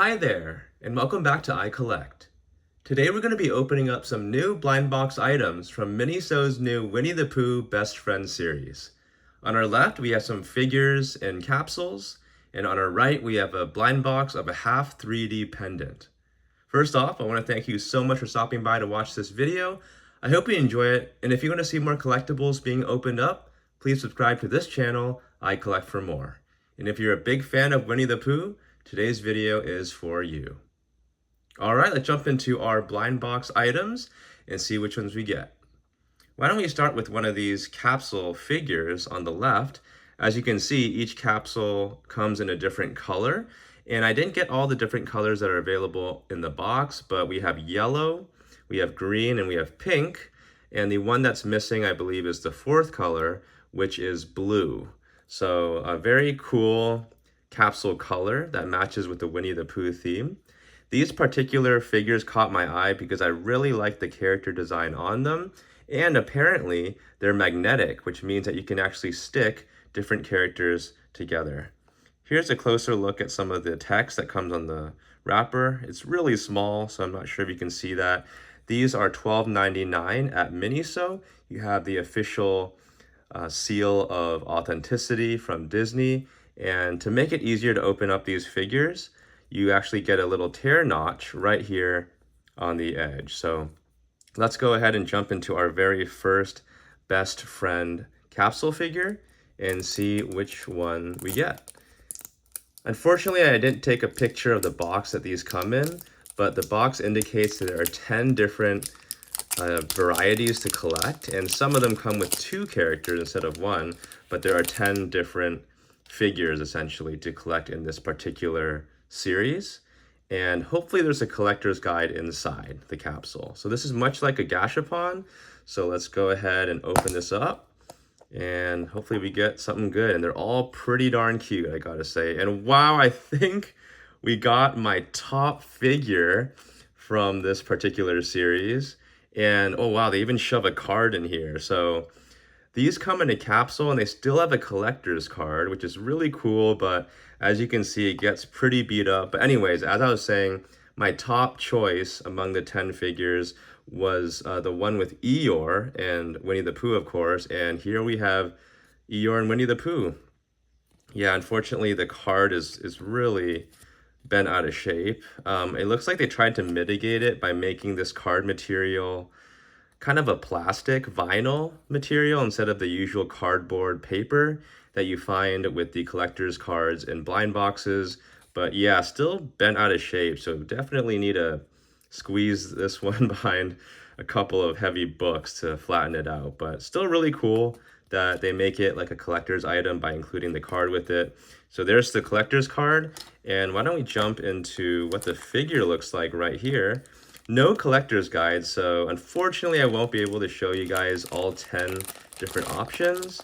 Hi there, and welcome back to I Collect. Today we're going to be opening up some new blind box items from Miniso's new Winnie the Pooh Best Friend series. On our left, we have some figures and capsules, and on our right, we have a blind box of a half 3D pendant. First off, I want to thank you so much for stopping by to watch this video. I hope you enjoy it, and if you want to see more collectibles being opened up, please subscribe to this channel, I Collect for More. And if you're a big fan of Winnie the Pooh, today's video is for you. All right, let's jump into our blind box items and see which ones we get. Why don't we start with one of these capsule figures on the left. As you can see, each capsule comes in a different color, and I didn't get all the different colors that are available in the box, but we have yellow, we have green, and we have pink, and the one that's missing, I believe, is the fourth color, which is blue. So a very cool capsule color that matches with the Winnie the Pooh theme. These particular figures caught my eye because I really like the character design on them, and apparently they're magnetic, which means that you can actually stick different characters together. Here's a closer look at some of the text that comes on the wrapper. It's really small, so I'm not sure if you can see that. These are $12.99 at Miniso. You have the official seal of authenticity from Disney. And to make it easier to open up these figures, you actually get a little tear notch right here on the edge. So let's go ahead and jump into our very first best friend capsule figure and see which one we get. Unfortunately, I didn't take a picture of the box that these come in, but the box indicates that there are 10 different varieties to collect, and some of them come with 2 characters instead of 1, but there are 10 different figures essentially to collect in this particular series, and hopefully there's a collector's guide inside the capsule. So this is much like a gashapon, so let's go ahead and open this up and hopefully we get something good. And they're all pretty darn cute, I gotta say. And wow, I think we got my top figure from this particular series. And oh wow, they even shove a card in here. So these come in a capsule and they still have a collector's card, which is really cool, but as you can see, it gets pretty beat up. But anyways, as I was saying, my top choice among the 10 figures was the one with Eeyore and Winnie the Pooh, of course. And here we have Eeyore and Winnie the Pooh. Yeah, unfortunately, the card is really bent out of shape. It looks like they tried to mitigate it by making this card material kind of a plastic vinyl material instead of the usual cardboard paper that you find with the collector's cards in blind boxes. But yeah, still bent out of shape, so definitely need to squeeze this one behind a couple of heavy books to flatten it out. But still really cool that they make it like a collector's item by including the card with it. So there's the collector's card, and why don't we jump into what the figure looks like right here. No collector's guide, so unfortunately I won't be able to show you guys all 10 different options.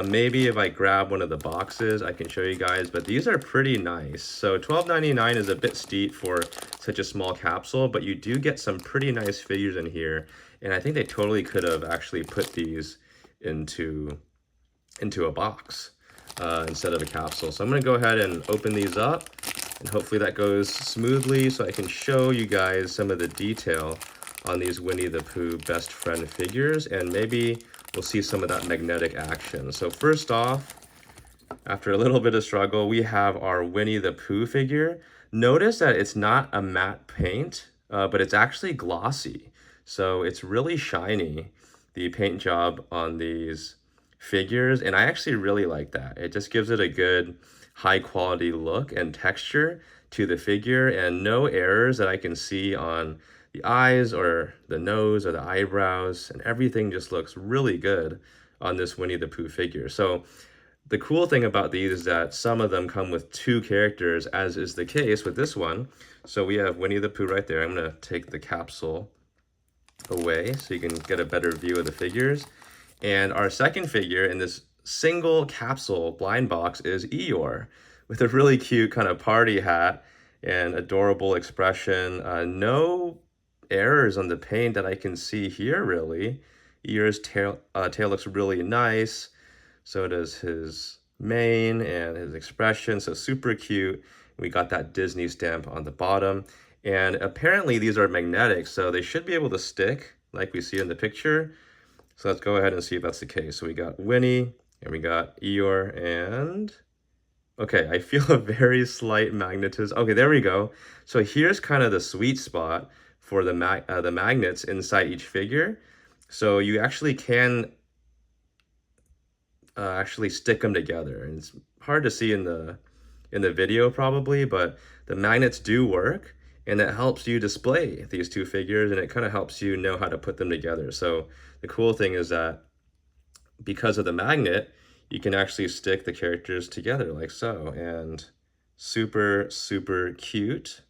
Maybe if I grab one of the boxes, I can show you guys, but these are pretty nice. So $12.99 is a bit steep for such a small capsule, but you do get some pretty nice figures in here, and I think they totally could have actually put these into a box instead of a capsule. So I'm gonna go ahead and open these up, and hopefully that goes smoothly so I can show you guys some of the detail on these Winnie the Pooh best friend figures, and maybe we'll see some of that magnetic action. So first off, after a little bit of struggle, we have our Winnie the Pooh figure. Notice that it's not a matte paint, but it's actually glossy. So it's really shiny, the paint job on these figures, and I actually really like that. It just gives it a good high quality look and texture to the figure, and no errors that I can see on the eyes or the nose or the eyebrows, and everything just looks really good on this Winnie the Pooh figure. So the cool thing about these is that some of them come with 2 characters, as is the case with this one. So we have Winnie the Pooh right there. I'm gonna take the capsule away so you can get a better view of the figures. And our second figure in this single capsule blind box is Eeyore, with a really cute kind of party hat and adorable expression. No errors on the paint that I can see here, really. Eeyore's tail looks really nice. So does his mane and his expression, so super cute. We got that Disney stamp on the bottom. And apparently these are magnetic, so they should be able to stick like we see in the picture. So let's go ahead and see if that's the case. So we got Winnie, and we got Eeyore, and... okay, I feel a very slight magnetism. Okay, there we go. So here's kind of the sweet spot for the magnets inside each figure. So you actually can actually stick them together. And it's hard to see in the video probably, but the magnets do work, and it helps you display these two figures, and it kind of helps you know how to put them together. So the cool thing is that because of the magnet, you can actually stick the characters together like so, and super, super cute,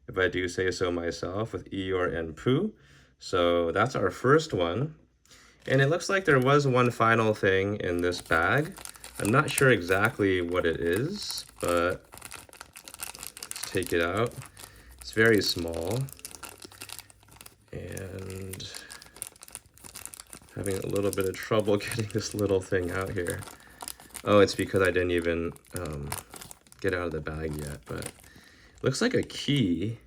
if I do say so myself, with Eeyore and Pooh. So that's our first one. And it looks like there was one final thing in this bag. I'm not sure exactly what it is, but let's take it out. It's very small, and having a little bit of trouble getting this little thing out here. Oh, it's because I didn't even get out of the bag yet, but it looks like a key,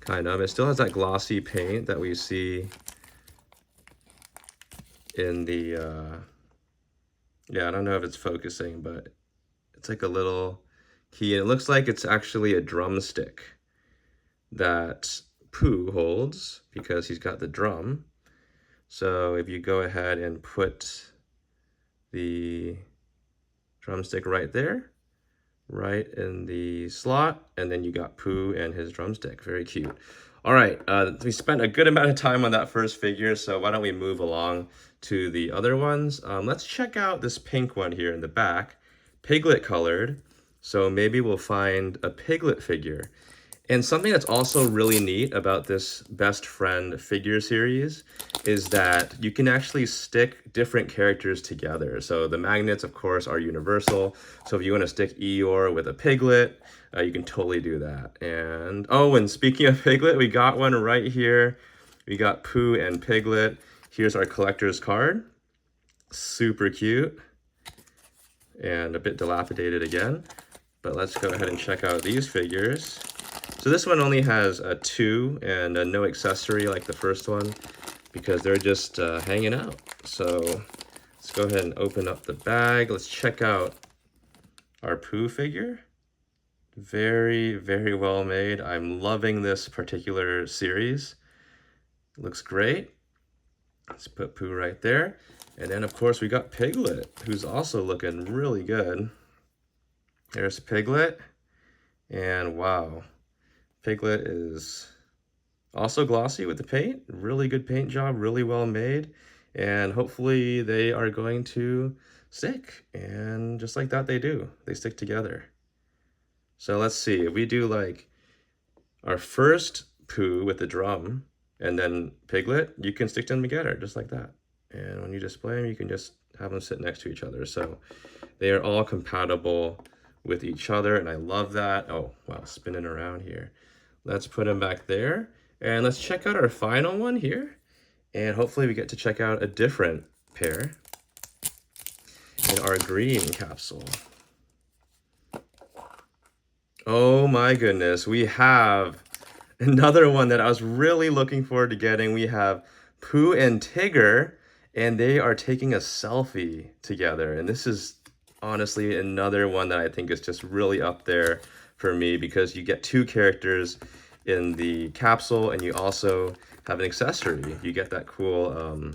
kind of. It still has that glossy paint that we see in the, yeah, I don't know if it's focusing, but it's like a little key. And it looks like it's actually a drumstick that Pooh holds because he's got the drum. So if you go ahead and put the drumstick right there, right in the slot, and then you got Pooh and his drumstick. Very cute. All right, we spent a good amount of time on that first figure, so why don't we move along to the other ones. Let's check out this pink one here in the back, piglet colored. So maybe we'll find a piglet figure. And something that's also really neat about this Best Friend figure series is that you can actually stick different characters together. So the magnets, of course, are universal. So if you want to stick Eeyore with a piglet, you can totally do that. And oh, and speaking of piglet, we got one right here. We got Pooh and Piglet. Here's our collector's card. Super cute. And a bit dilapidated again. But let's go ahead and check out these figures. So this one only has a 2 and no accessory like the first one because they're just hanging out. So let's go ahead and open up the bag. Let's check out our Pooh figure. Very, very well made. I'm loving this particular series. Looks great. Let's put Pooh right there. And then of course we got Piglet, who's also looking really good. There's Piglet. And wow. Piglet is also glossy with the paint. Really good paint job, really well made. And hopefully they are going to stick. And just like that they do. They stick together. So let's see. If we do like our first Pooh with the drum and then Piglet, you can stick them together just like that. And when you display them, you can just have them sit next to each other. So they are all compatible with each other, and I love that. Oh, wow, spinning around here. Let's put them back there, and let's check out our final one here, and hopefully we get to check out a different pair in our green capsule. Oh my goodness, we have another one that I was really looking forward to getting. We have Pooh and Tigger, and they are taking a selfie together, and this is honestly another one that I think is just really up there for me because you get 2 characters in the capsule and you also have an accessory. You get that cool,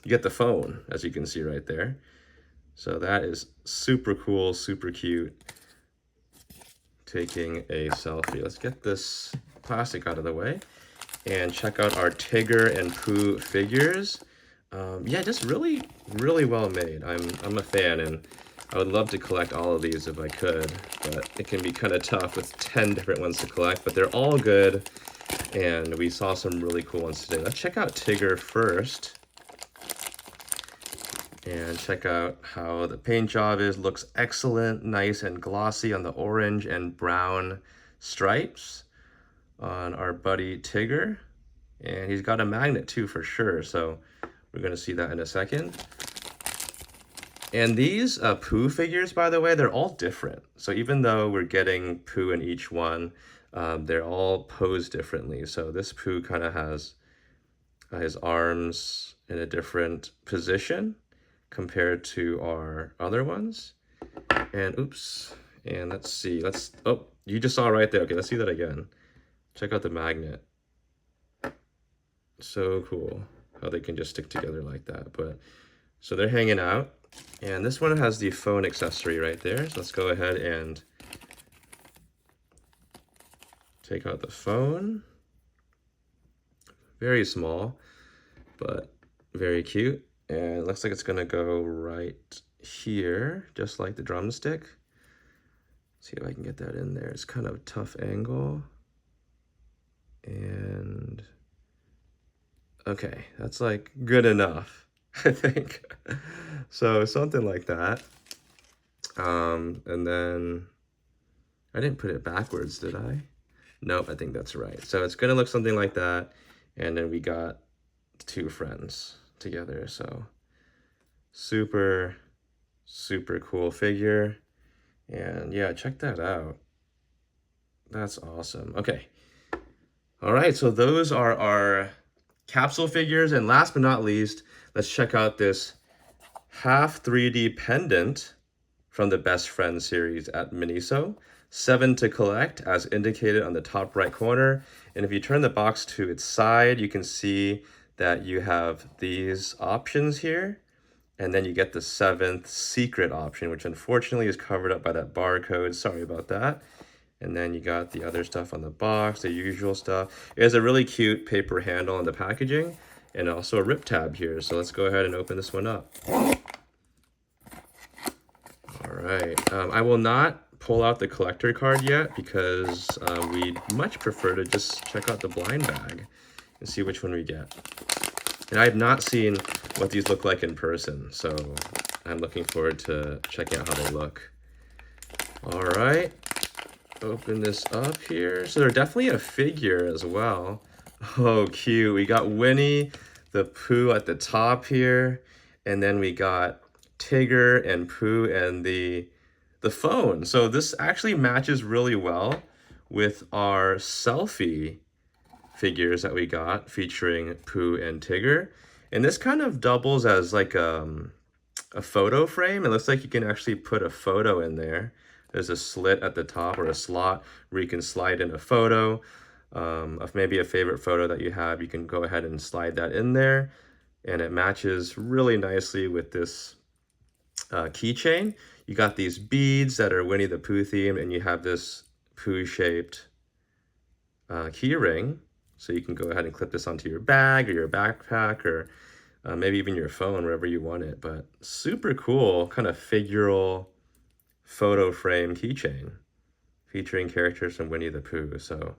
you get the phone, as you can see right there. So that is super cool, super cute. Taking a selfie. Let's get this plastic out of the way and check out our Tigger and Pooh figures. Yeah, just really, really well made. I'm a fan, and I would love to collect all of these if I could, but it can be kind of tough with 10 different ones to collect, but they're all good, and we saw some really cool ones today. Let's check out Tigger first, and check out how the paint job is. Looks excellent, nice and glossy on the orange and brown stripes on our buddy Tigger, and he's got a magnet too for sure, so we're going to see that in a second. And these Pooh figures, by the way, they're all different. So even though we're getting Pooh in each one, they're all posed differently. So this Pooh kind of has his arms in a different position compared to our other ones. And oops, and let's see, oh, you just saw right there. Okay, let's see that again. Check out the magnet. So cool how they can just stick together like that. But so they're hanging out, and this one has the phone accessory right there. So let's go ahead and take out the phone. Very small, but very cute. And it looks like it's gonna go right here, just like the drumstick. See if I can get that in there. It's kind of a tough angle. And okay, that's like good enough, I think. So something like that. And then I didn't put it backwards, did I? Nope, I think that's right. So it's gonna look something like that. And then we got two friends together. So super, super cool figure. And yeah, check that out. That's awesome. Okay. All right, so those are our capsule figures. And last but not least, let's check out this half 3D pendant from the Best Friends series at Miniso. 7 to collect, as indicated on the top right corner. And if you turn the box to its side, you can see that you have these options here. And then you get the 7th secret option, which unfortunately is covered up by that barcode. Sorry about that. And then you got the other stuff on the box, the usual stuff. It has a really cute paper handle on the packaging and also a rip tab here. So let's go ahead and open this one up. All right, I will not pull out the collector card yet because we'd much prefer to just check out the blind bag and see which one we get. And I have not seen what these look like in person, so I'm looking forward to checking out how they look. All right, open this up here. So they're definitely a figure as well. Oh, cute. We got Winnie the Pooh at the top here, and then we got Tigger and Pooh and the phone. So this actually matches really well with our selfie figures that we got featuring Pooh and Tigger. And this kind of doubles as like a photo frame. It looks like you can actually put a photo in there. There's a slit at the top or a slot where you can slide in a photo of maybe a favorite photo that you have. You can go ahead and slide that in there, and it matches really nicely with this keychain. You got these beads that are Winnie the Pooh themed, and you have this Pooh-shaped key ring. So you can go ahead and clip this onto your bag or your backpack or maybe even your phone, wherever you want it. But super cool, kind of figural photo frame keychain featuring characters from Winnie the Pooh. So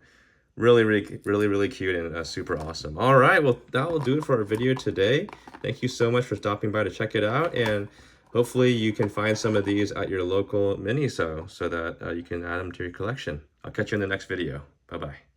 really cute and super awesome. All right, well, that will do it for our video today. Thank you so much for stopping by to check it out, and hopefully you can find some of these at your local Miniso so that you can add them to your collection. I'll catch you in the next video. Bye-bye.